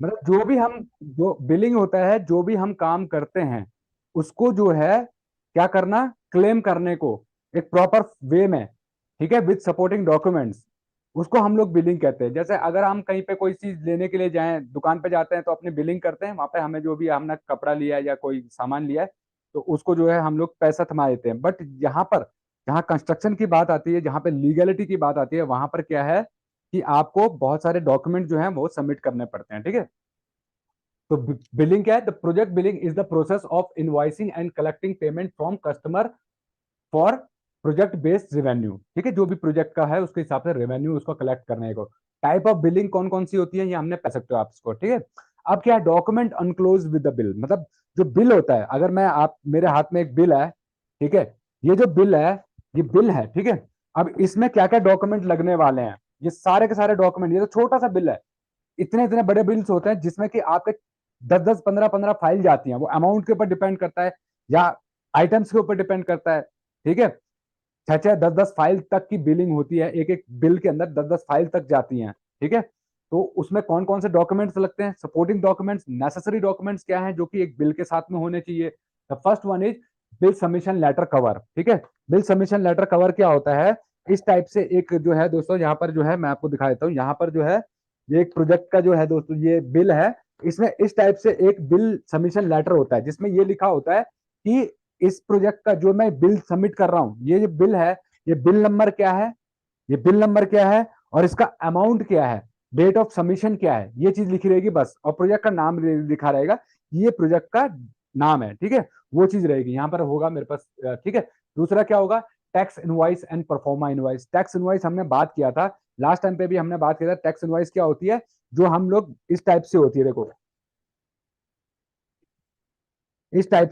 मतलब जो बिलिंग होता है, जो भी हम काम करते हैं उसको जो है क्या करना, क्लेम करने को एक प्रॉपर वे में, ठीक है, विद सपोर्टिंग डॉक्यूमेंट्स, उसको हम लोग बिलिंग कहते हैं। जैसे अगर हम कहीं पे कोई चीज लेने के लिए जाएं, दुकान पे जाते हैं तो अपनी बिलिंग करते हैं, वहां पे हमें जो भी हमने कपड़ा लिया है या कोई सामान लिया है तो उसको जो है हम लोग पैसा थमा देते हैं। बट यहाँ पर जहाँ कंस्ट्रक्शन की बात आती है, जहाँ पे लीगलिटी की बात आती है, वहां पर क्या है कि आपको बहुत सारे डॉक्यूमेंट जो हैं वो सबमिट करने पड़ते हैं, ठीक है। तो बिलिंग क्या है? The project billing is the process of invoicing and collecting payment from customer for project based revenue, ठीक है, जो भी प्रोजेक्ट का है उसके हिसाब से रेवेन्यू उसको कलेक्ट करने को। टाइप ऑफ बिलिंग कौन कौन सी होती है ये हमने पढ़ सकते हो आप इसको, ठीक है। अब क्या है, document unclose with the bill, मतलब जो बिल होता है, अगर मैं आप मेरे हाथ में एक बिल है, ठीक है, ये जो बिल है ये बिल है, ठीक है। अब इसमें क्या क्या डॉक्यूमेंट लगने वाले हैं, ये सारे के सारे डॉक्यूमेंट, ये तो छोटा सा बिल है, इतने इतने बड़े बिल्स होते हैं जिसमें कि आपके 10 10 15 15 फाइल जाती हैं, वो अमाउंट के ऊपर डिपेंड करता है या आइटम्स के ऊपर डिपेंड करता है, ठीक है। 6 6 10 10 फाइल तक की बिलिंग होती है, एक एक बिल के अंदर 10 10 फाइल तक जाती हैं, ठीक है। तो उसमें कौन कौन से डॉक्यूमेंट्स लगते हैं, सपोर्टिंग डॉक्यूमेंट्स, नेसेसरी डॉक्यूमेंट्स क्या है जो कि एक बिल के साथ में होने चाहिए। The first one is bill submission letter cover, ठीक है। बिल सबमिशन लेटर कवर क्या होता है, इस टाइप से एक जो है दोस्तों, यहाँ पर जो है मैं आपको दिखा देता हूँ, यहाँ पर जो है ये एक प्रोजेक्ट का जो है दोस्तों ये बिल है, इसमें इस टाइप से एक बिल सबमिशन लेटर होता है जिसमें ये लिखा होता है कि इस प्रोजेक्ट का जो मैं बिल सबमिट कर रहा हूँ, ये जो बिल है, ये बिल नंबर क्या है, ये बिल नंबर क्या है, और इसका अमाउंट क्या है, डेट ऑफ सबमिशन क्या है, ये चीज लिखी रहेगी बस, और प्रोजेक्ट का नाम लिखा रहेगा, ये प्रोजेक्ट का नाम है, ठीक है। वो चीज रहेगी यहाँ पर होगा मेरे पास, ठीक है। दूसरा क्या होगा, tax invoice and pro forma invoice. Tax invoice हमने बात किया था लास्ट टाइम पे भी, हमने बात किया था टैक्स इनवाइस क्या होती है, जो हम लोग इस टाइप से होती है, देखो इस टाइप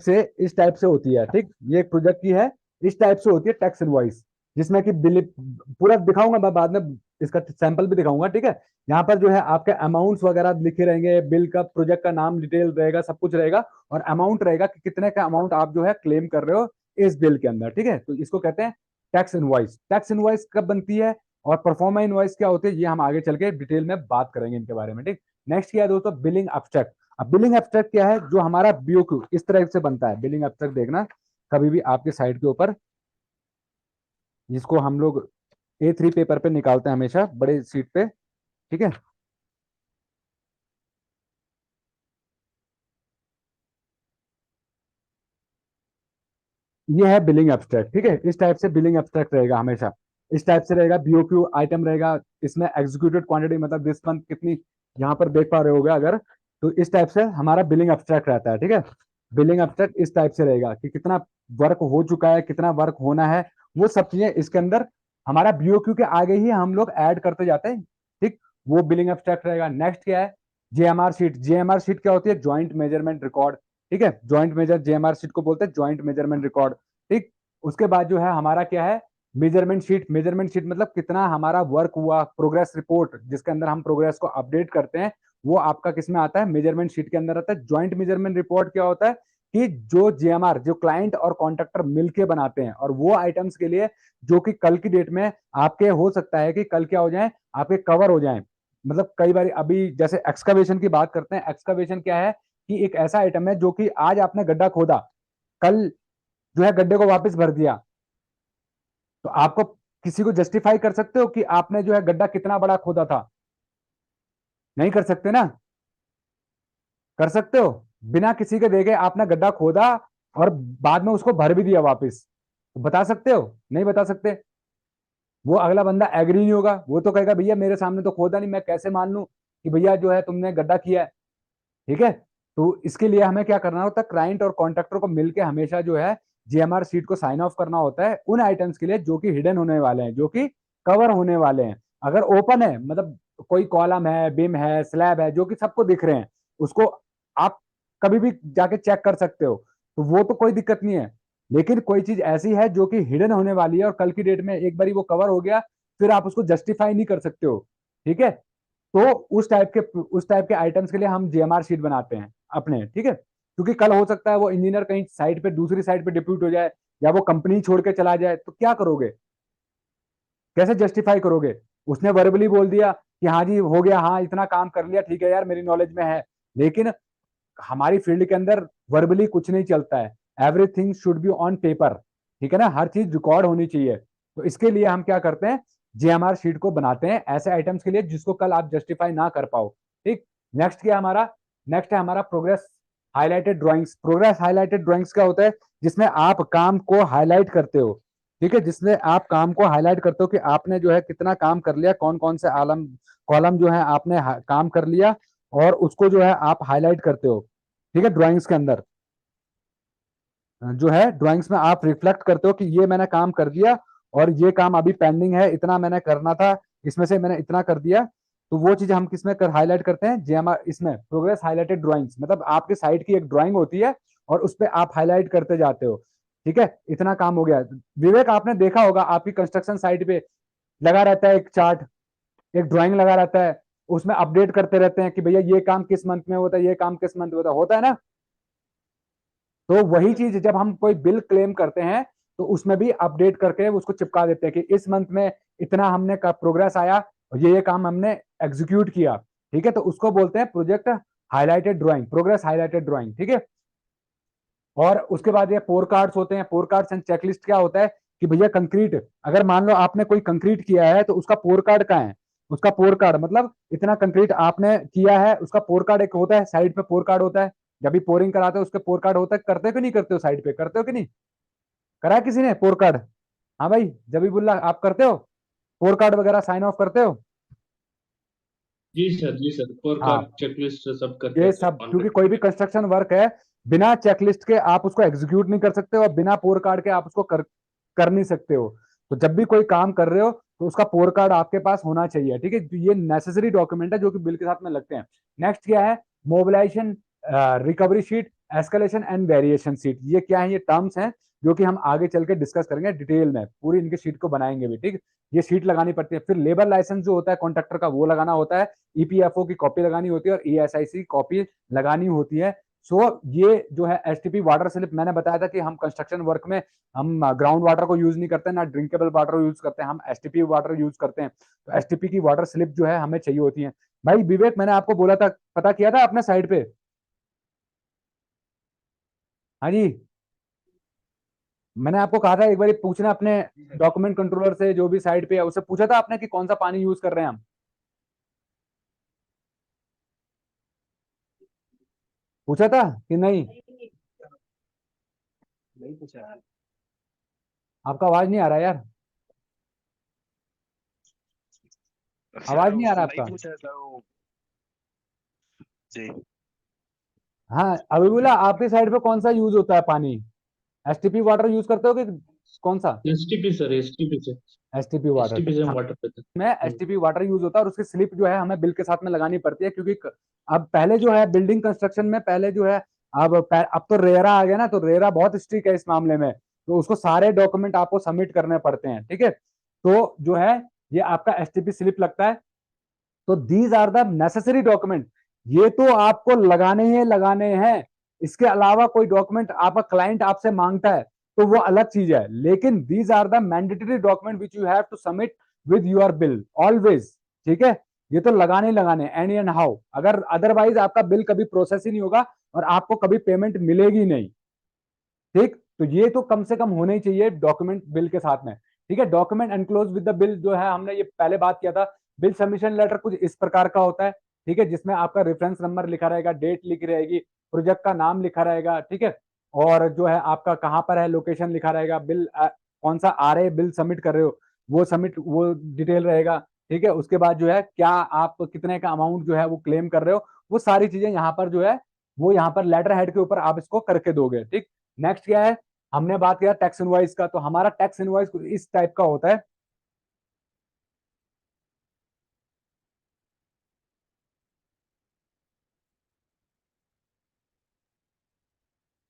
से होती है, ठीक, ये एक प्रोजेक्ट की है, इस टाइप से होती है टैक्स इनवॉइस, जिसमें कि बिल पूरा दिखाऊंगा मैं बाद में, इसका सैंपल भी दिखाऊंगा, ठीक है। यहाँ पर जो है आपके अमाउंट्स वगैरह लिखे रहेंगे, बिल का, प्रोजेक्ट का नाम डिटेल रहेगा, सब कुछ रहेगा, और अमाउंट रहेगा कि कितने का अमाउंट आप जो है क्लेम कर रहे हो इस बिल के अंदर, ठीक है। तो इसको कहते हैं टैक्स इनवॉइस। टैक्स इनवॉइस कब बनती है और परफॉर्मा इनवॉइस क्या होती है, ये हम आगे चल के डिटेल में बात करेंगे इनके बारे में, ठीक। नेक्स्ट क्या है दोस्तों, बिलिंग एब्स्ट्रैक्ट। अब बिलिंग एब्स्ट्रैक्ट क्या है, जो हमारा बीओक्यू इस तरह से बनता है बिलिंग एब्स्ट्रैक्ट, देखना कभी भी आपके साइड के ऊपर, जिसको हम लोग A3 पेपर पे निकालते हैं हमेशा, बड़े सीट पे, ठीक है। ये है बिलिंग एब्स्ट्रैक्ट, ठीक है, इस टाइप से बिलिंग एब्स्ट्रैक्ट रहेगा हमेशा, इस टाइप से रहेगा, बीओक्यू आइटम रहेगा, इसमें एग्जीक्यूटेड क्वांटिटी मतलब दिस मंथ कितनी, यहाँ पर देख पा रहे होगे अगर, तो इस टाइप से हमारा बिलिंग एब्स्ट्रैक्ट रहता है, ठीक है। बिलिंग एब्स्ट्रैक्ट इस टाइप से रहेगा कि कितना वर्क हो चुका है, कितना वर्क होना है, वो सब चीजें इसके अंदर हमारा बीओक्यू के आगे ही हम लोग ऐड करते जाते हैं, ठीक। वो बिलिंग एब्स्ट्रैक्ट रहेगा। नेक्स्ट क्या है, जेएमआर शीट। जेएमआर शीट क्या होती है, ज्वाइंट मेजरमेंट रिकॉर्ड, ठीक है, ज्वाइंट मेजर, जेएमआर शीट को बोलते हैं ज्वाइंट मेजरमेंट रिकॉर्ड, ठीक। उसके बाद जो है हमारा क्या है, मेजरमेंट शीट। मेजरमेंट शीट मतलब कितना हमारा वर्क हुआ, प्रोग्रेस रिपोर्ट जिसके अंदर हम प्रोग्रेस को अपडेट करते हैं, वो आपका किस में आता है, मेजरमेंट शीट के अंदर आता है। ज्वाइंट मेजरमेंट रिपोर्ट क्या होता है कि जो जेएमआर, जो क्लाइंट और कॉन्ट्रैक्टर मिलके बनाते हैं, और वो आइटम्स के लिए जो कि कल की डेट में आपके हो सकता है कि कल क्या हो जाए, आपके कवर हो जाए। मतलब कई बार अभी जैसे एक्सकवेशन की बात करते हैं, एक्सकवेशन क्या है कि एक ऐसा आइटम है जो कि आज आपने गड्ढा खोदा, कल जो है गड्ढे को वापस भर दिया, तो आपको किसी को जस्टिफाई कर सकते हो कि आपने जो है गड्ढा कितना बड़ा खोदा था? नहीं कर सकते ना। कर सकते हो, बिना किसी के देखे आपने गड्ढा खोदा और बाद में उसको भर भी दिया वापस, तो बता सकते हो? नहीं बता सकते। वो अगला बंदा एग्री नहीं होगा, वो तो कहेगा भैया मेरे सामने तो खोदा नहीं, मैं कैसे मान लूं कि भैया जो है तुमने गड्ढा किया है, ठीक है। तो इसके लिए हमें क्या करना होता है, क्लाइंट और कॉन्ट्रैक्टर को मिलकर हमेशा जो है जीएमआर सीट को साइन ऑफ करना होता है उन आइटम्स के लिए जो कि हिडन होने वाले हैं, जो कि कवर होने वाले हैं। अगर ओपन है, मतलब कोई कॉलम है, बिम है, स्लैब है, जो कि सबको दिख रहे हैं, उसको आप कभी भी जाके चेक कर सकते हो, तो वो तो कोई दिक्कत नहीं है। लेकिन कोई चीज ऐसी है जो कि हिडन होने वाली है और कल की डेट में एक बार वो कवर हो गया, फिर आप उसको जस्टिफाई नहीं कर सकते हो, ठीक है। तो उस टाइप के आइटम्स के लिए हम जेएमआर शीट बनाते हैं अपने, ठीक है। क्योंकि कल हो सकता है वो इंजीनियर कहीं साइट पे, दूसरी साइट पे डिप्यूट हो जाए, या वो कंपनी छोड़ के चला जाए, तो क्या करोगे, कैसे जस्टिफाई करोगे? उसने वर्बली बोल दिया कि हाँ जी हो गया, हाँ इतना काम कर लिया, ठीक है यार मेरी नॉलेज में है। लेकिन हमारी फील्ड के अंदर वर्बली कुछ नहीं चलता है, everything should be on paper. ठीक है ना, हर चीज रिकॉर्ड होनी चाहिए। तो इसके लिए हम क्या करते हैं, जेएमआर शीट को बनाते हैं ऐसे आइटम्स के लिए जिसको कल आप जस्टिफाई ना कर पाओ। ठीक। नेक्स्ट क्या हमारा, नेक्स्ट है हमारा progress highlighted drawings. Progress highlighted drawings क्या होता है, जिसमें आप काम को हाईलाइट करते हो। ठीक है, जिसमें आप काम को हाईलाइट करते हो कि आपने जो है कितना काम कर लिया, कौन कौन से आलम कॉलम जो है आपने काम कर लिया, और उसको जो है आप हाईलाइट करते हो। ठीक है, ड्राइंग्स के अंदर जो है ड्राइंग्स में आप रिफ्लेक्ट करते हो कि ये मैंने काम कर दिया, और ये काम अभी पेंडिंग है, इतना मैंने करना था, इसमें से मैंने इतना कर दिया। तो वो चीज हम किसमें कर हाईलाइट करते हैं, जेएमआर, इसमें प्रोग्रेस हाईलाइटेड ड्राइंग्स, मतलब आपके साइड की एक ड्राइंग होती है और उस पर आप हाईलाइट करते जाते हो। ठीक है, इतना काम हो गया। विवेक आपने देखा होगा आपकी कंस्ट्रक्शन साइट पे लगा रहता है एक चार्ट, एक ड्राइंग लगा रहता है, उसमें अपडेट करते रहते हैं कि भैया ये काम किस मंथ में होता है, ये काम किस मंथ में होता है ना। तो वही चीज जब हम कोई बिल क्लेम करते हैं तो उसमें भी अपडेट करके उसको चिपका देते हैं कि इस मंथ में इतना हमने का प्रोग्रेस आया और ये काम हमने एग्जीक्यूट किया। ठीक है, तो उसको बोलते हैं project highlighted drawing, progress highlighted drawing. ठीक है, और उसके बाद ये पोर कार्ड्स होते हैं। पोर कार्ड्स एंड चेकलिस्ट क्या होता है कि भैया कंक्रीट, अगर मान लो आपने कोई कंक्रीट किया है तो उसका पोर कार्ड कहाँ है, उसका पोर कार्ड मतलब इतना कंक्रीट आपने किया है, उसका पोर कार्ड एक होता है, साइड पे पोर कार्ड होता है। जब भी पोरिंग कराते हो उसके पोर कार्ड होता है, करते हो कि नहीं करते हो, साइड पे करते हो कि नहीं, करा है किसी ने पोर कार्ड? हाँ भाई जबीबुल्ला आप करते हो, पोर कार्ड वगैरह साइन ऑफ करते हो? जी सर, जी सर, फोर का हाँ, चेकलिस्ट सब करते ये हैं सर सब ऑन क्योंकि पेपर। कोई भी कंस्ट्रक्शन वर्क है बिना चेकलिस्ट के आप उसको एग्जीक्यूट नहीं कर सकते हो, और बिना पोर कार्ड के आप उसको कर नहीं सकते हो। तो जब भी कोई काम कर रहे हो तो उसका पोर कार्ड आपके पास होना चाहिए। ठीक है, तो ये नेसेसरी डॉक्यूमेंट है जो कि बिल के साथ में लगते हैं। नेक्स्ट क्या है, mobilisation recovery sheet, escalation and variation sheet. ये क्या है, ये टर्म्स हैं जो कि हम आगे चल के डिस्कस करेंगे डिटेल में, पूरी इनकी शीट को बनाएंगे भी। ठीक, ये शीट लगानी पड़ती है। फिर लेबर लाइसेंस जो होता है कॉन्ट्रैक्टर का वो लगाना होता है, ईपीएफओ की कॉपी लगानी होती है, और ईएसआईसी कॉपी लगानी होती है। सो ये जो है एसटीपी वाटर स्लिप, मैंने बताया था कि हम कंस्ट्रक्शन वर्क में हम ग्राउंड वाटर को यूज नहीं करते, ना ड्रिंकेबल वाटर यूज करते हैं, हम एसटीपी वाटर यूज करते हैं। तो एसटीपी की वाटर स्लिप जो है हमें चाहिए होती है। भाई विवेक मैंने आपको बोला था, पता किया था अपने साइड पे? हाँ जी, मैंने आपको कहा था एक बार पूछना अपने डॉक्यूमेंट कंट्रोलर से जो भी साइड पे है, उससे पूछा था आपने कि कौन सा पानी यूज कर रहे हैं हम? पूछा था कि नहीं? नहीं पूछा। आपका आवाज नहीं आ रहा यार, सर आवाज नहीं आ रहा उसने नहीं आपका। पूछा था वो। जी। हाँ अभी बोला, आपके साइड पे कौन सा यूज होता है पानी, एसटीपी वाटर यूज करते हो कि कौन सा? एसटीपी सर, एसटीपी से। STP water. एसटीपी से हम वाटर पेपर। में एसटीपी वाटर यूज होता है, और उसकी स्लिप जो है हमें बिल के साथ में लगानी पड़ती है, क्योंकि अब पहले जो है बिल्डिंग कंस्ट्रक्शन में पहले जो है, अब तो रेरा आ गया ना, तो रेरा बहुत स्ट्रिक्ट है इस मामले में, तो उसको सारे डॉक्यूमेंट आपको सबमिट करने पड़ते हैं। ठीक है, तो जो है ये आपका एसटीपी स्लिप लगता है। तो these are the necessary document, ये तो आपको लगाने ही लगाने हैं। इसके अलावा कोई डॉक्यूमेंट आपका क्लाइंट आपसे मांगता है तो वो अलग चीज है, लेकिन these are the mandatory document which you have to submit with your bill always. ठीक है, ये तो लगाने ही लगाने एनी एंड हाउ, अगर अदरवाइज आपका बिल कभी प्रोसेस ही नहीं होगा और आपको कभी पेमेंट मिलेगी नहीं। ठीक, तो ये तो कम से कम होने ही चाहिए डॉक्यूमेंट बिल के साथ में। ठीक है, document enclose with the bill जो है हमने ये पहले बात किया था। बिल सबमिशन लेटर कुछ इस प्रकार का होता है। ठीक है, जिसमें आपका रेफरेंस नंबर लिखा रहेगा, डेट लिखी रहेगी, प्रोजेक्ट का नाम लिखा रहेगा। ठीक है, और जो है आपका कहाँ पर है लोकेशन लिखा रहेगा, बिल कौन सा आ रहे बिल सबमिट कर रहे हो वो सबमिट वो डिटेल रहेगा। ठीक है, उसके बाद जो है क्या आप कितने का अमाउंट जो है वो क्लेम कर रहे हो, वो सारी चीजें यहाँ पर जो है वो यहाँ पर लेटर हेड के ऊपर आप इसको करके दोगे। ठीक, नेक्स्ट क्या है, हमने बात किया टैक्स इनवॉइस का, तो हमारा टैक्स इनवॉइस इस टाइप का होता है।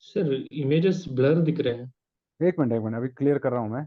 सर इमेजेस ब्लर दिख रहे हैं। एक मिनट अभी क्लियर कर रहा हूं मैं।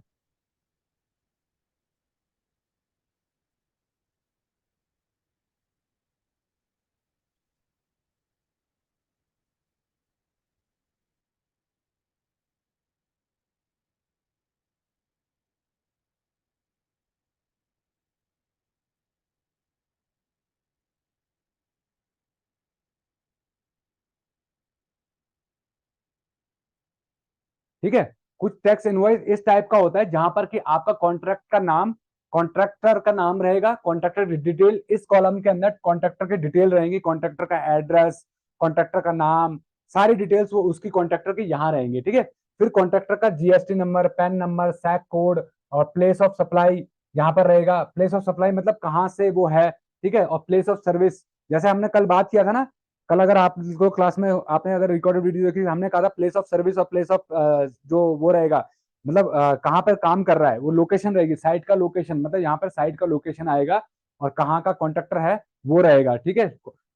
ठीक है। कुछ टैक्स इनवॉइस इस टाइप का होता है जहां पर कि आपका कॉन्ट्रैक्ट का नाम, कॉन्ट्रैक्टर का नाम रहेगा, कॉन्ट्रैक्टर की डिटेल, इस कॉलम के अंदर कॉन्ट्रैक्टर की डिटेल रहेंगी, कॉन्ट्रैक्टर का एड्रेस, कॉन्ट्रैक्टर का नाम, सारी डिटेल्स वो उसकी कॉन्ट्रैक्टर की यहाँ रहेंगी। ठीक है। फिर कॉन्ट्रैक्टर का GST number, PAN number, SAC code और प्लेस ऑफ सप्लाई यहाँ पर रहेगा। प्लेस ऑफ सप्लाई मतलब कहाँ से वो है। ठीक है। और प्लेस ऑफ सर्विस, जैसे हमने कल बात किया था ना, कल अगर आपको क्लास में आपने अगर रिकॉर्डेड वीडियो देखी, हमने कहा था प्लेस ऑफ सर्विस और प्लेस ऑफ जो वो रहेगा, मतलब कहाँ पर काम कर रहा है, वो लोकेशन रहेगी, साइट का लोकेशन, मतलब यहाँ पर साइट का लोकेशन आएगा और कहाँ का कॉन्ट्रैक्टर है वो रहेगा। ठीक है।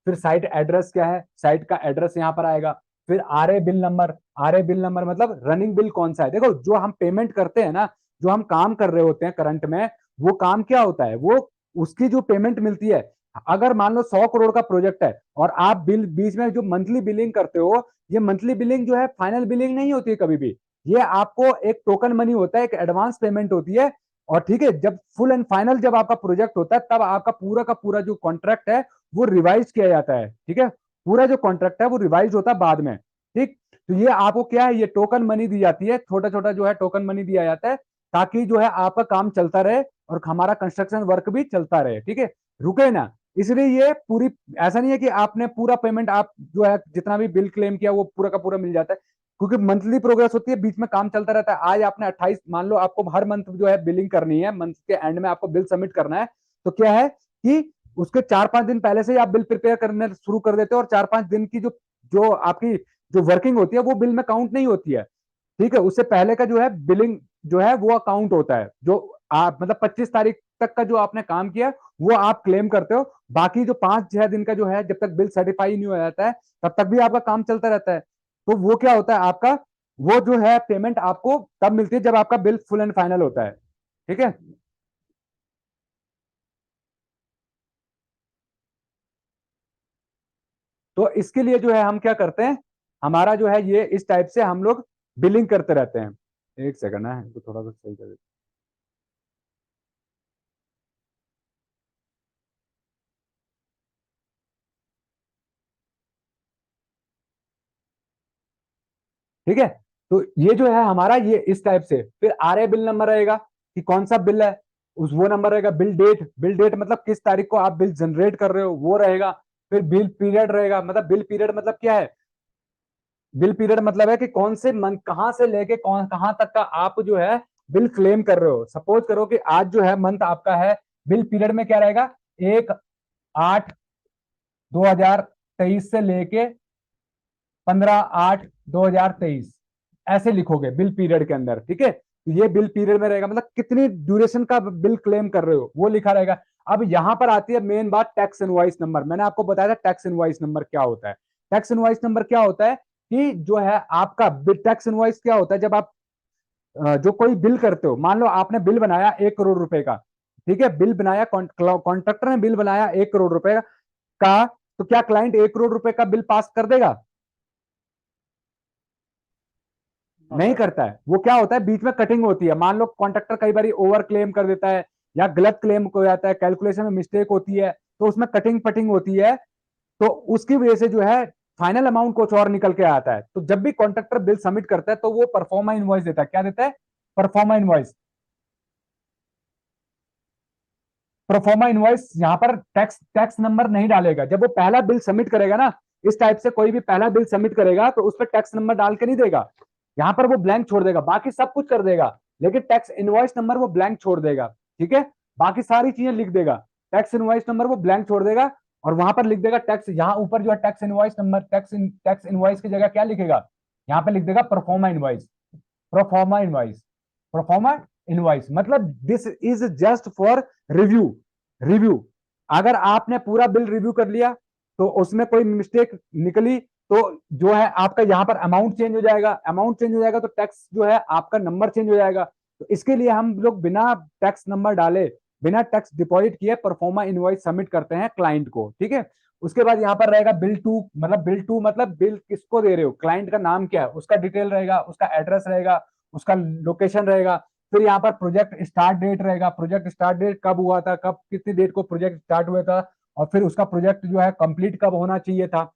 फिर साइट एड्रेस क्या है, साइट का एड्रेस यहाँ पर आएगा। फिर RA bill number, RA bill number मतलब रनिंग बिल कौन सा है। देखो जो हम पेमेंट करते हैं ना, जो हम काम कर रहे होते हैं करंट में, वो काम क्या होता है, वो उसकी जो पेमेंट मिलती है। अगर मान लो 100 करोड़ का प्रोजेक्ट है और आप बिल बीच में जो मंथली बिलिंग करते हो, ये मंथली बिलिंग जो है फाइनल बिलिंग नहीं होती है कभी भी। ये आपको एक टोकन मनी होता है, एक एडवांस पेमेंट होती है। और ठीक है, जब फुल एंड फाइनल जब आपका प्रोजेक्ट होता है, तब आपका पूरा का पूरा जो कॉन्ट्रैक्ट है वो रिवाइज किया जाता है। ठीक है। पूरा जो कॉन्ट्रैक्ट है वो रिवाइज होता है बाद में। ठीक। तो ये आपको क्या है, ये टोकन मनी दी जाती है, छोटा छोटा जो है टोकन मनी दिया जाता है, ताकि जो है आपका काम चलता रहे और हमारा कंस्ट्रक्शन वर्क भी चलता रहे। ठीक है। रुके ना। इसलिए ये पूरी, ऐसा नहीं है कि आपने पूरा पेमेंट, आप जो है जितना भी बिल क्लेम किया वो पूरा का पूरा मिल जाता है, क्योंकि मंथली प्रोग्रेस होती है, बीच में काम चलता रहता है। आज आपने 28, मान लो आपको हर मंथ जो है बिलिंग करनी है, मंथ के एंड में आपको बिल सबमिट करना है, तो क्या है कि उसके 4-5 दिन पहले से ही आप बिल प्रिपेयर करने शुरू कर देते हो, और 4-5 दिन की जो जो आपकी जो वर्किंग होती है वो बिल में काउंट नहीं होती है। ठीक है। उससे पहले का जो है बिलिंग जो है वो अकाउंट होता है, जो आप मतलब 25 तारीख तक का जो आपने काम किया वो आप क्लेम करते हो। बाकी जो 5-6 दिन का जो है, जब तक बिल सर्टिफाई नहीं हो जाता है तब तक भी आपका काम चलता रहता है। तो वो क्या होता है आपका, वो जो है पेमेंट आपको तब मिलती है जब आपका बिल फुल एंड फाइनल होता है। ठीक है। तो इसके लिए जो है हम क्या करते हैं, हमारा जो है ये इस टाइप से हम लोग बिलिंग करते रहते हैं। एक सेकंड है, तो थोड़ा सा सही कर देते हैं। ठीक है। तो ये जो है हमारा ये इस टाइप से, फिर आरए बिल नंबर रहेगा कि कौन सा बिल है, उस वो नंबर रहेगा। बिल डेट, बिल डेट मतलब किस तारीख को आप बिल जनरेट कर रहे हो वो रहेगा। फिर बिल पीरियड रहेगा, मतलब बिल पीरियड मतलब क्या है, बिल पीरियड मतलब है कि कौन से मंथ, कहां से लेके कौन कहां तक का आप जो है बिल क्लेम कर रहे हो। सपोज करो कि आज जो है मंथ आपका है, बिल पीरियड में क्या रहेगा, 1/8/2023 से लेके 15/8/2023, ऐसे लिखोगे बिल पीरियड के अंदर। ठीक है। तो ये बिल पीरियड में रहेगा, मतलब कितनी ड्यूरेशन का बिल क्लेम कर रहे हो वो लिखा रहेगा। अब यहां पर आती है मेन बात, टैक्स इनवॉइस नंबर। मैंने आपको बताया था टैक्स इनवॉइस नंबर क्या होता है। टैक्स इनवॉइस नंबर क्या होता है कि जो है आपका टैक्स इनवॉइस क्या होता है, जब आप जो कोई बिल करते हो, मान लो आपने बिल बनाया 1 करोड़ रुपए का। ठीक है। बिल बनाया, कॉन्ट्रैक्टर ने बिल बनाया 1 करोड़ रुपए का, तो क्या क्लाइंट 1 करोड़ रुपए का बिल पास कर देगा? नहीं करता है। वो क्या होता है, बीच में कटिंग होती है। मान लो कॉन्ट्रैक्टर कई बार ओवर क्लेम कर देता है या गलत क्लेम हो जाता है, कैलकुलेशन में मिस्टेक होती है, तो उसमें कटिंग पटिंग होती है, तो उसकी वजह से जो है फाइनल अमाउंट कुछ और निकल के आता है। तो जब भी कॉन्ट्रैक्टर बिल सबमिट करता है तो वो परफॉर्मा इनवॉइस देता है। क्या देता है? Proforma invoice. प्रोफोमा इनवॉइस यहाँ पर टैक्स टैक्स नंबर नहीं डालेगा। जब वो पहला बिल सबमिट करेगा ना, इस टाइप से कोई भी पहला बिल सबमिट करेगा तो उस पर टैक्स नंबर डाल के नहीं देगा। यहाँ पर वो ब्लैंक छोड़ देगा, बाकी सब कुछ कर देगा, लेकिन टैक्स इनवॉइस नंबर वो ब्लैंक छोड़ देगा। ठीक है। बाकी सारी चीजें लिख देगा, टैक्स इनवॉइस नंबर वो ब्लैंक छोड़ देगा, और वहां पर लिख देगा टैक्स। यहाँ ऊपर जो है tax invoice number, tax invoice की जगह क्या लिखेगा, यहाँ पे लिख देगा proforma invoice. Proforma invoice, proforma invoice मतलब this is just for review. Review, अगर आपने पूरा बिल रिव्यू कर लिया तो उसमें कोई मिस्टेक निकली, तो जो है आपका यहाँ पर अमाउंट चेंज हो जाएगा। अमाउंट चेंज हो जाएगा तो टैक्स जो है आपका नंबर चेंज हो जाएगा। तो इसके लिए हम लोग बिना टैक्स नंबर डाले, बिना टैक्स डिपॉजिट किए परफॉर्मा इनवॉइस सबमिट करते हैं क्लाइंट को। ठीक है। उसके बाद यहाँ पर रहेगा बिल टू, मतलब बिल टू मतलब बिल किसको दे रहे हो, क्लाइंट का नाम क्या है, उसका डिटेल रहेगा, उसका एड्रेस रहेगा, उसका लोकेशन रहेगा। फिर यहाँ पर प्रोजेक्ट स्टार्ट डेट रहेगा, प्रोजेक्ट स्टार्ट डेट कब हुआ था, कब कितनी डेट को प्रोजेक्ट स्टार्ट हुआ था, और फिर उसका प्रोजेक्ट जो है कंप्लीट कब होना चाहिए था।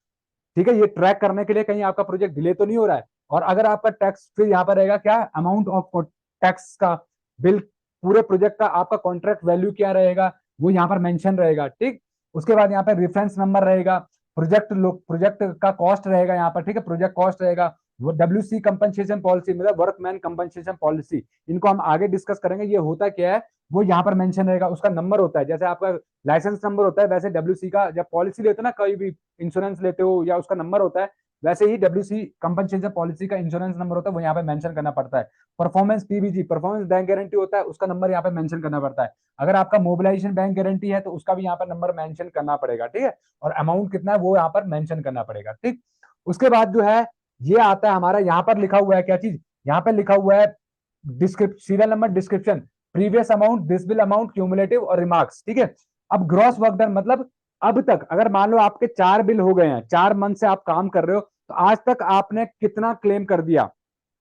ठीक है। ये ट्रैक करने के लिए कहीं आपका प्रोजेक्ट डिले तो नहीं हो रहा है। और अगर आपका टैक्स फिर यहाँ पर रहेगा क्या, अमाउंट ऑफ टैक्स का बिल, पूरे प्रोजेक्ट का आपका कॉन्ट्रैक्ट वैल्यू क्या रहेगा वो यहाँ पर मेंशन रहेगा, ठीक। उसके बाद यहाँ पर रेफरेंस नंबर रहेगा, प्रोजेक्ट का कॉस्ट रहेगा यहाँ पर, ठीक है, प्रोजेक्ट कॉस्ट रहेगा, वो WC कंपनसेशन पॉलिसी मतलब वर्कमैन कंपनसेशन पॉलिसी, इनको हम आगे डिस्कस करेंगे ये होता क्या है, वो यहाँ पर मेंशन रहेगा। उसका नंबर होता है, जैसे आपका लाइसेंस नंबर होता है वैसे WC का जब पॉलिसी लेते हो ना, कोई भी इंश्योरेंस लेते हो या उसका नंबर होता है, वैसे ही WC कंपनसेशन पॉलिसी का इंश्योरेंस नंबर होता है, वो यहाँ पे मेंशन करना पड़ता है। Performance PBG performance bank guarantee होता है, उसका नंबर यहाँ पे मेंशन करना पड़ता है। अगर आपका मोबिलाइजेशन बैंक गारंटी है तो उसका भी यहाँ पर नंबर मेंशन करना पड़ेगा, ठीक है, और अमाउंट कितना है वो यहाँ पर मेंशन करना पड़ेगा, ठीक। उसके बाद जो है ये आता है हमारा, यहाँ पर लिखा हुआ है क्या चीज, यहाँ पर लिखा हुआ है description, serial number, description, previous amount, this bill amount, cumulative और रिमार्क्स, ठीक है। अब ग्रॉस वर्क डन मतलब अब तक अगर मान लो आपके 4 बिल हो गए हैं, 4 मंथ से आप काम कर रहे हो, तो आज तक आपने कितना क्लेम कर दिया,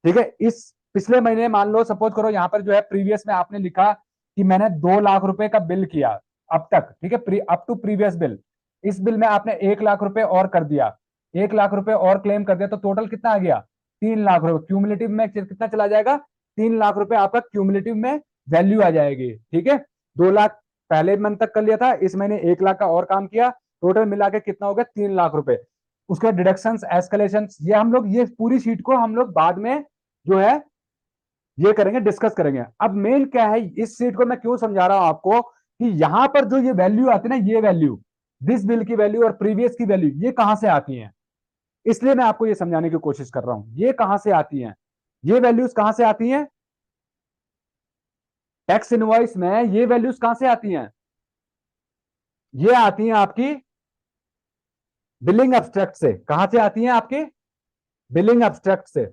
ठीक है। इस पिछले महीने मान लो सपोज करो यहाँ पर जो है प्रीवियस में आपने लिखा कि मैंने 2 लाख रुपए का बिल किया अब तक, ठीक है, अप टू प्रीवियस बिल। इस बिल में आपने 1 लाख रुपए और कर दिया, 1 लाख रुपए और क्लेम कर दिया, तो टोटल कितना आ गया, 3 लाख रुपए। क्यूमुलेटिव में कितना चला जाएगा, 3 लाख रुपए आपका क्यूमुलेटिव में वैल्यू आ जाएगी, ठीक है। 2 लाख पहले मंथ तक कर लिया था, इस महीने 1 लाख का और काम किया, टोटल मिला के कितना हो गया, 3 लाख रुपए। उसका डिडक्शंस, एस्केलेशन, ये हम लोग ये पूरी शीट को हम लोग बाद में जो है ये करेंगे, डिस्कस करेंगे। अब मेन क्या है, इस शीट को मैं क्यों समझा रहा हूं आपको, कि यहां पर जो ये वैल्यू आती है ना, ये वैल्यू, दिस बिल की वैल्यू और प्रीवियस की वैल्यू, ये कहां से आती है, इसलिए मैं आपको ये समझाने की कोशिश कर रहा हूं, ये कहां से आती हैं, ये वैल्यूज कहां से आती हैं, टैक्स इनवॉइस में ये वैल्यूज कहां से आती हैं, ये आती हैं आपकी बिलिंग एब्स्ट्रैक्ट से। कहां से आती हैं आपके, बिलिंग एब्स्ट्रैक्ट से।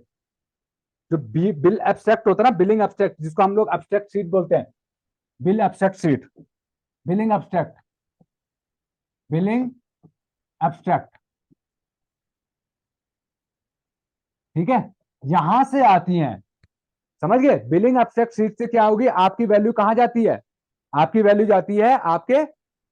जो बिल एब्स्ट्रैक्ट होता है ना, बिलिंग एब्स्ट्रैक्ट, जिसको हम लोग एब्स्ट्रैक्ट शीट बोलते हैं, bill abstract sheet, billing abstract, billing abstract, ठीक है, यहां से आती हैं, समझ गए। बिलिंग एब्स्ट्रैक्ट शीट से क्या होगी, आपकी वैल्यू कहां जाती है, आपकी वैल्यू जाती है आपके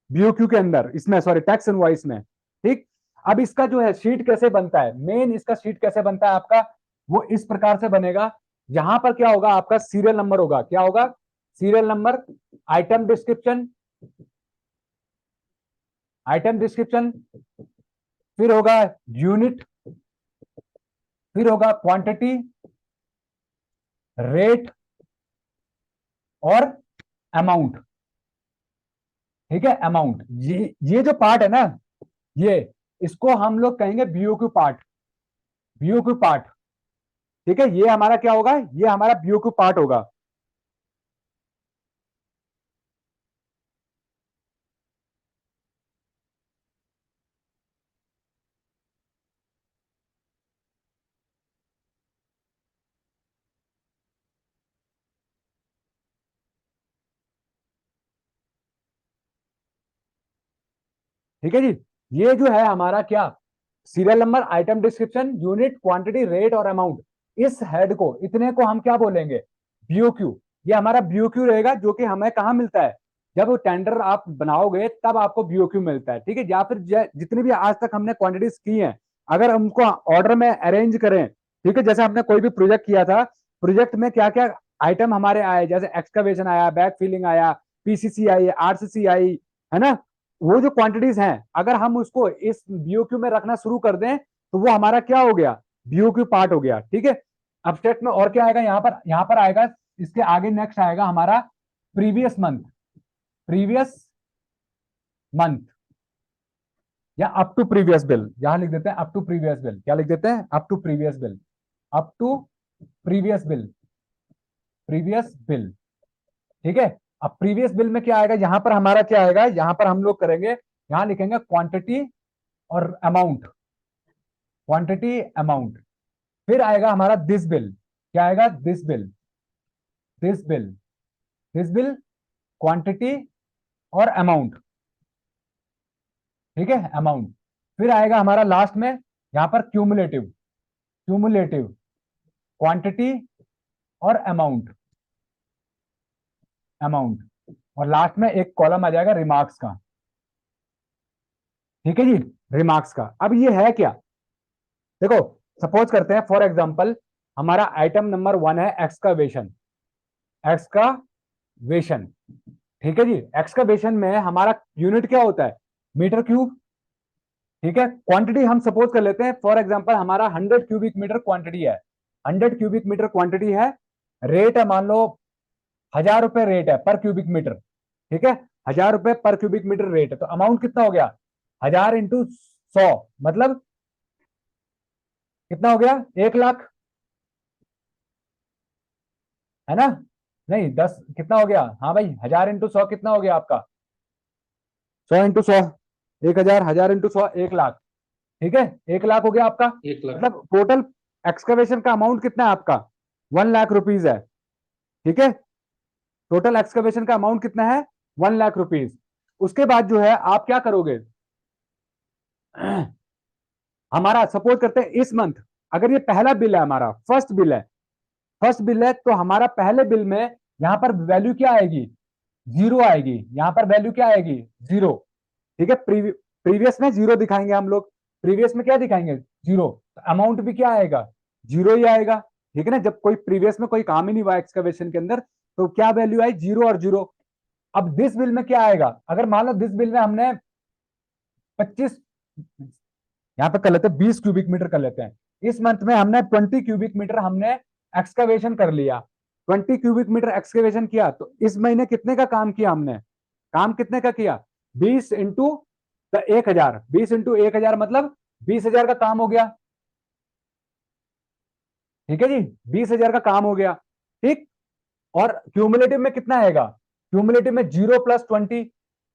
BOQ के अंदर, इसमें सॉरी टैक्स इनवॉइस में, ठीक। अब इसका जो है शीट कैसे बनता है, मेन इसका शीट कैसे बनता है आपका, वो इस प्रकार से बनेगा। यहां पर क्या होगा, आपका सीरियल नंबर होगा, क्या होगा, serial number, item description, item description, फिर होगा यूनिट, फिर होगा क्वांटिटी, रेट और अमाउंट, ठीक है, अमाउंट। ये जो पार्ट है ना, ये इसको हम लोग कहेंगे BOQ पार्ट, BOQ पार्ट, ठीक है, ये हमारा क्या होगा, ये हमारा BOQ पार्ट होगा। ठीक है जी, ये जो है हमारा क्या, serial number, item description, unit, quantity, rate और अमाउंट, इस हेड को, इतने को हम क्या बोलेंगे, BOQ। ये हमारा BOQ रहेगा, जो कि हमें कहाँ मिलता है, जब टेंडर आप बनाओगे तब आपको BOQ मिलता है, ठीक है। या फिर जितनी भी आज तक हमने क्वांटिटीज की हैं, अगर हमको ऑर्डर में अरेंज करें, ठीक है, जैसे हमने कोई भी प्रोजेक्ट किया था, प्रोजेक्ट में क्या क्या आइटम हमारे आए, जैसे एक्सकवेशन आया, बैग फिलिंग आया, PCC आई, RCC आई, है ना, वो जो क्वांटिटीज हैं, अगर हम उसको इस BOQ में रखना शुरू कर दें, तो वो हमारा क्या हो गया, BOQ पार्ट हो गया, ठीक है। अब्स्ट्रैक्ट में और क्या आएगा, यहाँ पर आएगा, इसके आगे नेक्स्ट आएगा हमारा प्रीवियस मंथ, प्रीवियस मंथ, या अप टू प्रीवियस बिल, यहां लिख देते हैं अप टू प्रीवियस बिल, क्या लिख देते हैं, up to previous bill, up to previous bill, previous bill, ठीक है। अब प्रीवियस बिल में क्या आएगा, यहां पर हमारा क्या आएगा, यहां पर हम लोग करेंगे, यहां लिखेंगे क्वांटिटी और अमाउंट, क्वांटिटी अमाउंट, फिर आएगा हमारा दिस बिल, क्या आएगा, this bill, this bill, this bill, quantity और अमाउंट, ठीक है, अमाउंट। फिर आएगा हमारा लास्ट में यहां पर क्यूमुलेटिव, क्यूमुलेटिव, क्वांटिटी और अमाउंट, अमाउंट, और लास्ट में एक कॉलम आ जाएगा रिमार्क्स का, ठीक है जी, रिमार्क्स का। अब ये है क्या, देखो सपोज करते हैं फॉर एग्जांपल हमारा आइटम नंबर 1 है एक्सकावेशन। एक्सकावेशन, ठीक है जी। एक्सकावेशन में हमारा यूनिट क्या होता है, मीटर क्यूब, ठीक है। क्वांटिटी हम सपोज कर लेते हैं फॉर एग्जांपल हमारा 100 क्यूबिक मीटर क्वांटिटी है, 100 क्यूबिक मीटर क्वांटिटी है। रेट है मान लो 1000 रुपए रेट है पर क्यूबिक मीटर, ठीक है। 1000 रुपए पर क्यूबिक मीटर रेट है, तो अमाउंट कितना हो गया, 1000 × 100 मतलब कितना हो गया, 1 लाख, है ना। नहीं 10 कितना हो गया, हाँ भाई 1000 × 100 कितना हो गया आपका, 100 × 100, 1000, 1000 × 100 1 लाख, ठीक है। 1 लाख हो गया आपका। 1 लाख। मतलब टोटल एक्सकवेशन का अमाउंट कितना है आपका, 1 लाख रुपीज है, ठीक है। टोटल एक्सकवेशन का अमाउंट कितना है, 1 लाख रुपीज। उसके बाद जो है आप क्या करोगे, हमारा सपोज करते हैं इस मंथ, अगर ये पहला बिल है हमारा, फर्स्ट बिल है, फर्स्ट बिल है, तो हमारा पहले बिल में यहां पर वैल्यू क्या आएगी, जीरो आएगी। यहां पर वैल्यू क्या आएगी, जीरो, ठीक है। प्रीवियस में जीरो दिखाएंगे हम लोग, प्रीवियस में क्या दिखाएंगे, जीरो। अमाउंट भी क्या आएगा, जीरो ही आएगा, ठीक है ना। जब कोई प्रीवियस में कोई काम ही नहीं हुआ एक्सकवेशन के अंदर, तो क्या वैल्यू आई, जीरो और जीरो। अब दिस बिल में क्या आएगा, अगर मान लो दिस बिल में हमने 25, यहां पे कर लेते हैं 20 क्यूबिक मीटर कर लेते हैं। इस मंथ में हमने 20 क्यूबिक मीटर हमने एक्सकवेशन कर लिया, 20 क्यूबिक मीटर एक्सकवेशन किया। तो इस महीने कितने का काम किया हमने, काम कितने का किया, 20 × 1000, 20 × 1000 मतलब 20,000 का काम हो गया, ठीक है जी। 20,000 का काम हो गया, ठीक। और क्यूमुलेटिव में कितना आएगा, क्यूमुलेटिव में 0 + 20,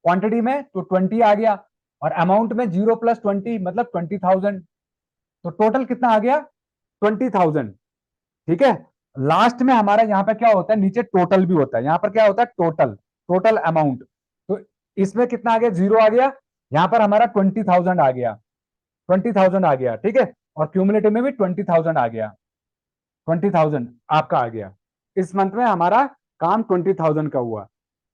क्वांटिटी में तो 20 आ गया, और अमाउंट में 0 + 20 मतलब 20,000। तो टोटल कितना आ गया, 20,000, ठीक है। लास्ट में हमारा यहाँ पे क्या होता है, नीचे टोटल भी होता है, यहाँ पर क्या होता है, टोटल, टोटल अमाउंट। तो इसमें कितना आ गया, जीरो आ गया, यहाँ पर हमारा 20,000 आ गया, 20,000 आ गया, ठीक है। और क्यूमुलेटिव में भी 20,000 आ गया, 20,000 आपका आ गया। इस मंथ में हमारा काम 20,000 का हुआ।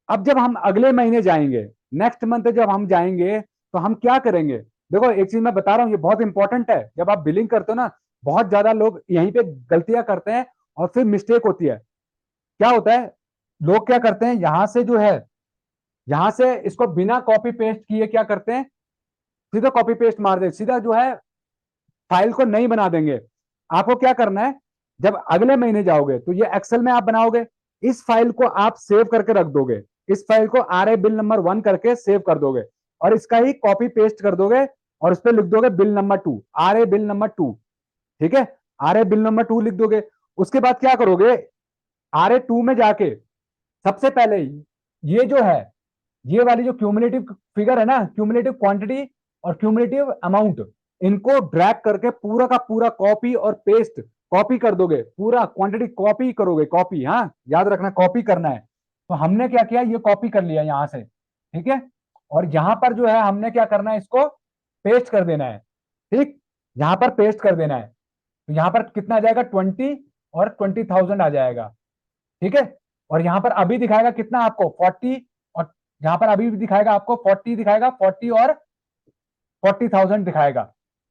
अब जब हम अगले महीने जाएंगे, नेक्स्ट मंथ जब हम जाएंगे, तो हम क्या करेंगे, देखो एक चीज मैं बता रहा हूं, ये बहुत इंपॉर्टेंट है। जब आप बिलिंग करते हो ना, बहुत ज्यादा लोग यहीं पे गलतियां करते हैं और फिर मिस्टेक होती है। क्या होता है, लोग क्या करते हैं, यहां से जो है, यहां से इसको बिना कॉपी पेस्ट किए क्या करते हैं, सीधा कॉपी पेस्ट मार दे, सीधा जो है फाइल को नहीं बना देंगे। आपको क्या करना है, जब अगले महीने जाओगे तो ये एक्सेल में आप बनाओगे, इस फाइल को आप सेव करके रख दोगे, इस फाइल को RA बिल नंबर 1 करके सेव कर दोगे, और इसका ही कॉपी पेस्ट कर दोगे, और उस पर लिख दोगे bill number 2, RA bill number 2, ठीक है। RA बिल नंबर 2 लिख दोगे। उसके बाद क्या करोगे, RA 2 में जाके सबसे पहले ये जो है, ये वाली जो क्यूमुलेटिव फिगर है ना, क्यूमुलेटिव क्वांटिटी और क्यूमुलेटिव अमाउंट, इनको ड्रैग करके पूरा का पूरा कॉपी और पेस्ट, कॉपी कर दोगे, पूरा क्वांटिटी कॉपी करोगे, कॉपी, हाँ याद रखना कॉपी करना है। तो हमने क्या किया, ये कॉपी कर लिया यहां से, ठीक है। और यहां पर जो है हमने क्या करना है, इसको पेस्ट कर देना है, ठीक। यहां पर पेस्ट कर देना है, तो यहां पर कितना आ जाएगा, 20 और 20,000 आ जाएगा, ठीक है। और यहां पर अभी दिखाएगा कितना आपको, 40, और यहां पर अभी भी दिखाएगा आपको 40, दिखाएगा 40 और 40,000 दिखाएगा,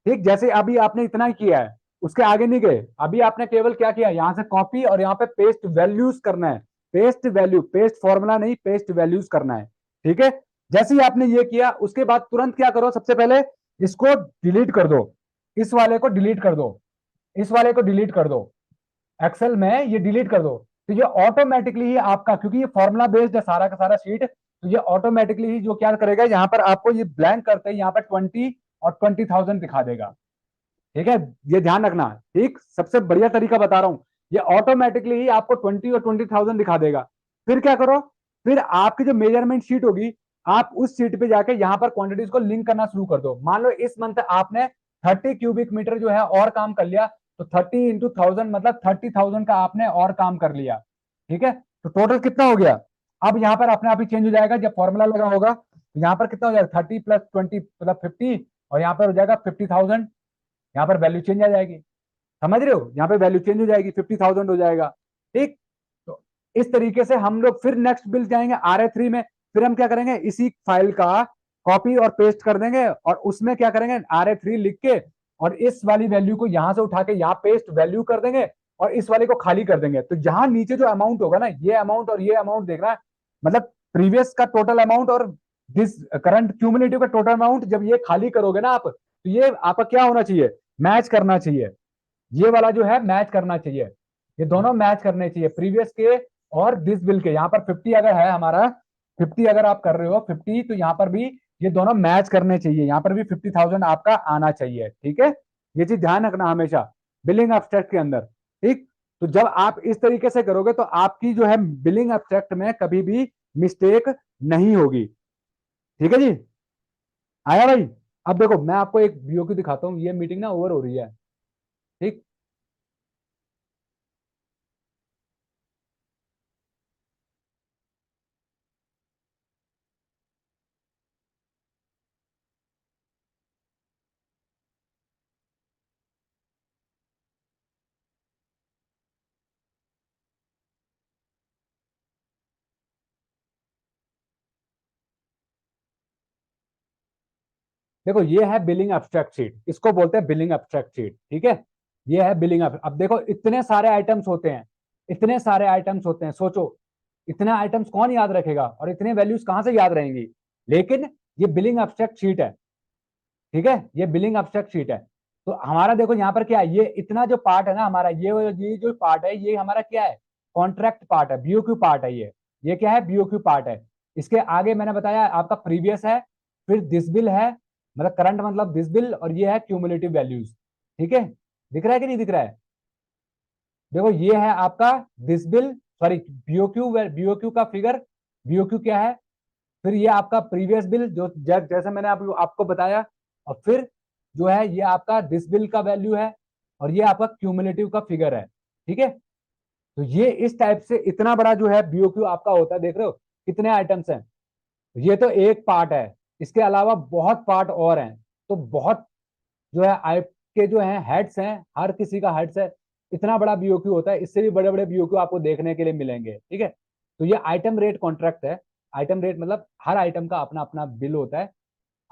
ठीक। जैसे अभी आपने इतना ही किया है, उसके आगे नहीं गए, अभी आपने केवल क्या किया, यहां से कॉपी और यहाँ पे पेस्ट वैल्यूज करना है, पेस्ट वैल्यू, पेस्ट फॉर्मूला नहीं, पेस्ट वैल्यूज करना है, ठीक है। जैसे ही आपने ये किया, उसके बाद तुरंत क्या करो, सबसे पहले इसको डिलीट कर दो, इस वाले को डिलीट कर दो, इस वाले को डिलीट कर दो, एक्सेल में ये डिलीट कर दो। तो ये ऑटोमेटिकली ही आपका, क्योंकि ये फॉर्मुला बेस्ड है सारा का सारा शीट, तो ये ऑटोमेटिकली ही जो क्या करेगा, यहाँ पर आपको ये ब्लैंक करते ही यहाँ पर 20 और 20,000 दिखा देगा, ठीक है। ये ध्यान रखना, ठीक, सबसे बढ़िया तरीका बता रहा हूं, ये ऑटोमेटिकली ही आपको 20 और 20,000 दिखा देगा। फिर क्या करो, फिर आपकी जो मेजरमेंट शीट होगी, आप उस शीट पे जाके यहाँ पर क्वांटिटीज को लिंक करना शुरू कर दो। मान लो इस मंथ आपने 30 क्यूबिक मीटर जो है और काम कर लिया, तो 30 × 1000 मतलब 30,000 का आपने और काम कर लिया, ठीक है। तो टोटल कितना हो गया, अब यहाँ पर अपने आप ही चेंज हो जाएगा, जब फॉर्मूला लगा होगा, तो यहाँ पर कितना हो जाएगा, 30 + 20 मतलब 50, और यहाँ पर हो जाएगा 50,000, यहाँ पर वैल्यू चेंज आ जाएगी, समझ रहे हो, यहाँ पे वैल्यू चेंज हो जाएगी, 50,000 हो जाएगा, ठीक। तो इस तरीके से हम लोग फिर नेक्स्ट बिल जाएंगे RA 3 में, फिर हम क्या करेंगे, इसी फाइल का कॉपी और पेस्ट कर देंगे, और उसमें क्या करेंगे, RA 3 लिख के, और इस वाली वैल्यू को यहां से उठा के यहाँ पेस्ट वैल्यू कर देंगे और इस वाले को खाली कर देंगे। तो यहाँ नीचे जो अमाउंट होगा ना, ये अमाउंट और ये अमाउंट देख रहा है, मतलब प्रीवियस का टोटल अमाउंट और दिस करंट क्यूमुलेटिव का टोटल अमाउंट, जब ये खाली करोगे ना आप, तो ये आपका क्या होना चाहिए, मैच करना चाहिए। ये वाला जो है मैच करना चाहिए, ये दोनों मैच करने चाहिए प्रीवियस के और दिस बिल के। यहाँ पर 50 अगर है हमारा, 50 अगर आप कर रहे हो 50, तो यहाँ पर भी ये दोनों मैच करने चाहिए, यहाँ पर भी 50,000 आपका आना चाहिए। ठीक है, ये चीज ध्यान रखना हमेशा बिलिंग एब्स्ट्रैक्ट के अंदर। ठीक, तो जब आप इस तरीके से करोगे तो आपकी जो है बिलिंग एब्स्ट्रैक्ट में कभी भी मिस्टेक नहीं होगी। ठीक है जी, आया भाई। अब देखो मैं आपको एक बीओक्यू दिखाता हूँ, ये मीटिंग ना ओवर हो रही है। ठीक, देखो ये है बिलिंग एब्स्ट्रैक्ट शीट, इसको बोलते हैं बिलिंग एब्स्ट्रैक्ट शीट। ठीक है, ये है बिलिंग। अब देखो इतने सारे आइटम्स होते हैं, इतने सारे आइटम्स होते हैं, सोचो इतने आइटम्स कौन याद रखेगा और इतने वैल्यूज कहां से याद रहेंगी। लेकिन ये बिलिंग एब्स्ट्रैक्ट शीट है। ठीक है, ये बिलिंग एब्स्ट्रैक्ट शीट है। तो हमारा देखो यहाँ पर क्या है, ये इतना जो पार्ट है ना हमारा, ये जो पार्ट है ये हमारा क्या है, कॉन्ट्रैक्ट पार्ट है, बीओक्यू पार्ट है ये क्या है, बीओक्यू पार्ट है। इसके आगे मैंने बताया आपका प्रीवियस है, फिर दिस बिल है, मतलब करंट मतलब दिस बिल, और ये है क्यूमुलेटिव वैल्यूज। ठीक है, दिख रहा है कि नहीं दिख रहा है। देखो ये है आपका this bill, sorry BOQ, BOQ का फिगर, बीओक्यू क्या है, फिर ये आपका प्रीवियस बिल जो जैसे मैंने आपको बताया, और फिर जो है ये आपका दिस बिल का वैल्यू है, और ये आपका क्यूमुलेटिव का फिगर है। ठीक है, तो ये इस टाइप से इतना बड़ा जो है बीओक्यू आपका होता है। देख रहे हो कितने आइटम्स हैं, ये तो एक पार्ट है, इसके अलावा बहुत पार्ट और हैं। तो बहुत जो है आपके जो है हेड्स हैं, हर किसी का हेड्स है, इतना बड़ा बीओक्यू होता है। इससे भी बड़े बड़े बीओक्यू आपको देखने के लिए मिलेंगे। ठीक है, तो ये आइटम रेट कॉन्ट्रैक्ट है। आइटम रेट मतलब हर आइटम का अपना अपना बिल होता है,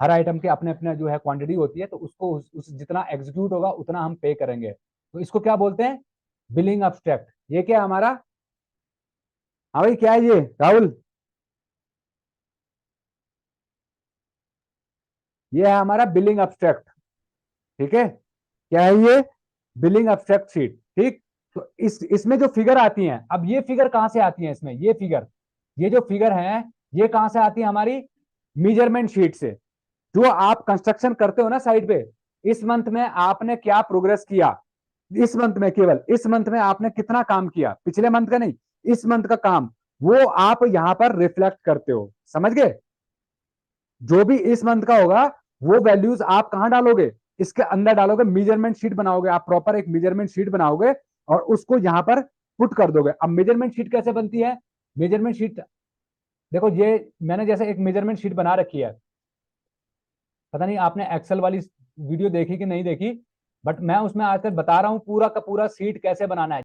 हर आइटम के अपने अपने जो है क्वांटिटी होती है, तो उसको उस जितना एग्जीक्यूट होगा उतना हम पे करेंगे। तो इसको क्या बोलते हैं, बिलिंग अब्स्ट्रैक्ट। ये क्या है हमारा, हाँ भाई क्या है ये राहुल, ये है हमारा बिलिंग अब्स्ट्रैक्ट। ठीक है, क्या है ये, बिलिंग एब्स्ट्रैक्ट शीट। ठीक, तो इसमें जो फिगर आती हैं, अब ये फिगर कहां से आती है, इसमें ये फिगर, ये जो फिगर है ये कहां से आती है हमारी, मेजरमेंट शीट से। जो आप कंस्ट्रक्शन करते हो ना साइड पे, इस मंथ में आपने क्या प्रोग्रेस किया, इस मंथ में, केवल इस मंथ में आपने कितना काम किया, पिछले मंथ का नहीं, इस मंथ का काम, वो आप यहां पर रिफ्लेक्ट करते हो। समझ गए, जो भी इस मंथ का होगा वो वैल्यूज आप कहां डालोगे, इसके अंदर डालोगे, मेजरमेंट शीट बनाओगे आप, प्रॉपर एक मेजरमेंट शीट बनाओगे और उसको यहां पर पुट कर दोगे। अब मेजरमेंट शीट कैसे बनती है, मेजरमेंट शीट देखो, ये मैंने जैसे एक मेजरमेंट शीट बना रखी है, पता नहीं आपने एक्सेल वाली वीडियो देखी कि नहीं देखी, बट मैं उसमें आजकल बता रहा हूं पूरा का पूरा शीट कैसे बनाना है।